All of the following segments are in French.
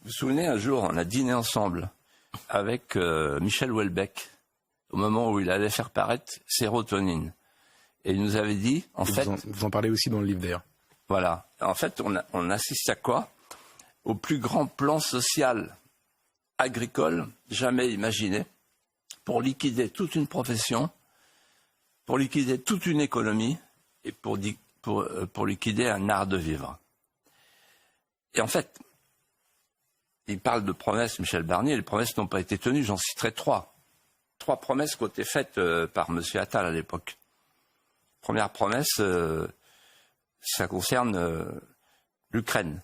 vous souvenez, un jour, on a dîné ensemble avec Michel Houellebecq, au moment où il allait faire paraître Sérotonine. Et il nous avait dit, vous en parlez aussi dans le livre d'ailleurs. Voilà. En fait, on assiste à quoi? Au plus grand plan social agricole jamais imaginé pour liquider toute une profession, pour liquider toute une économie et pour liquider un art de vivre. Et en fait, il parle de promesses, Michel Barnier, les promesses n'ont pas été tenues, j'en citerai trois. 3 promesses qui ont été faites par M. Attal à l'époque. Première promesse, ça concerne l'Ukraine.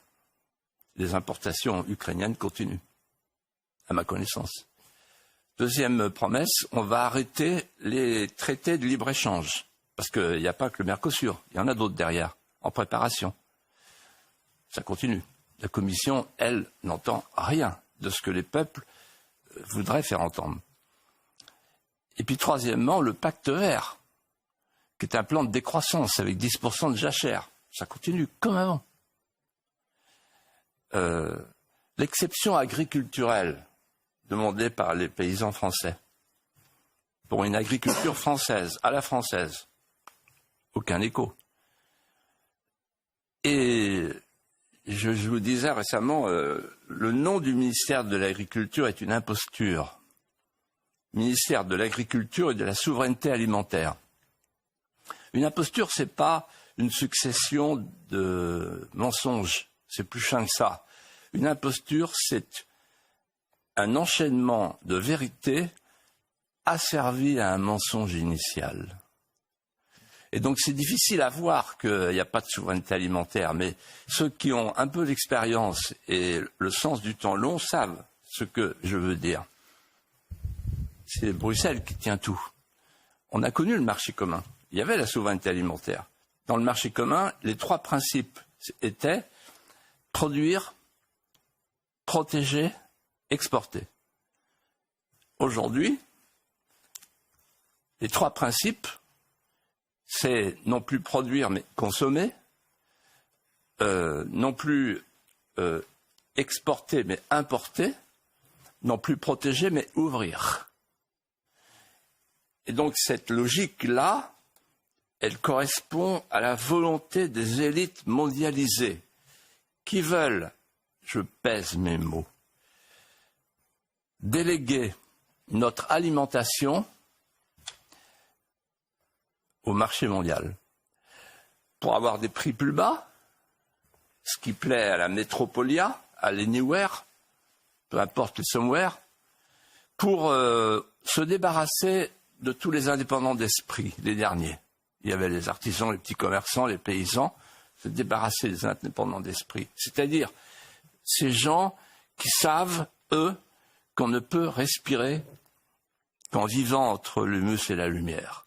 Les importations ukrainiennes continuent, à ma connaissance. Deuxième promesse, on va arrêter les traités de libre-échange. Parce qu'il n'y a pas que le Mercosur, il y en a d'autres derrière, en préparation. Ça continue. La Commission, elle, n'entend rien de ce que les peuples voudraient faire entendre. Et puis troisièmement, le pacte vert, qui est un plan de décroissance avec 10% de jachère. Ça continue comme avant. L'exception agriculturelle demandée par les paysans français pour une agriculture française, à la française, aucun écho. Et je vous disais récemment, le nom du ministère de l'Agriculture est une imposture. Ministère de l'Agriculture et de la Souveraineté alimentaire. Une imposture, c'est pas une succession de mensonges, c'est plus fin que ça. Une imposture, c'est un enchaînement de vérités asservies à un mensonge initial. Et donc c'est difficile à voir qu'il n'y a pas de souveraineté alimentaire, mais ceux qui ont un peu d'expérience et le sens du temps long savent ce que je veux dire. C'est Bruxelles qui tient tout. On a connu le marché commun. Il y avait la souveraineté alimentaire. Dans le marché commun, les 3 principes étaient produire, protéger, exporter. Aujourd'hui, les 3 principes, c'est non plus produire mais consommer, non plus exporter mais importer, non plus protéger mais ouvrir. Et donc cette logique-là, elle correspond à la volonté des élites mondialisées qui veulent, je pèse mes mots, déléguer notre alimentation au marché mondial pour avoir des prix plus bas, ce qui plaît à la Metropolia, à l'Anywhere, peu importe le somewhere, pour se débarrasser de tous les indépendants d'esprit, les derniers. Il y avait les artisans, les petits commerçants, les paysans, se débarrasser des indépendants d'esprit. C'est-à-dire ces gens qui savent, eux, qu'on ne peut respirer qu'en vivant entre l'humus et la lumière.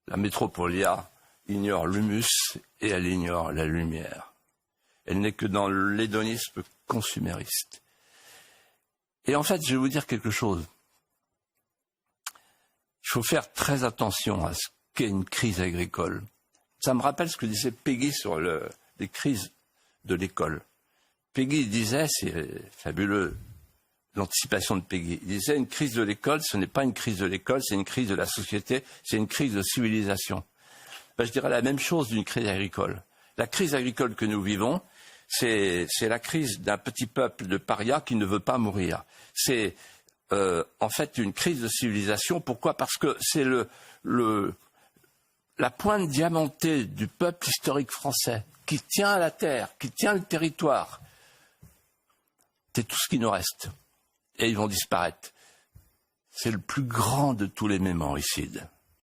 La Metropolia ignore l'humus et elle ignore la lumière. Elle n'est que dans l'hédonisme consumériste. Et en fait, je vais vous dire quelque chose. Il faut faire très attention à ce qu'est une crise agricole. Ça me rappelle ce que disait Péguy sur les crises de l'école. Péguy disait, c'est fabuleux, l'anticipation de Péguy. Il disait, une crise de l'école, ce n'est pas une crise de l'école, c'est une crise de la société, c'est une crise de civilisation. Ben, je dirais la même chose d'une crise agricole. La crise agricole que nous vivons, c'est la crise d'un petit peuple de parias qui ne veut pas mourir. C'est en fait une crise de civilisation. Pourquoi ? Parce que c'est la pointe diamantée du peuple historique français qui tient à la terre, qui tient le territoire. C'est tout ce qui nous reste. Et ils vont disparaître. C'est le plus grand de tous les mémoricides.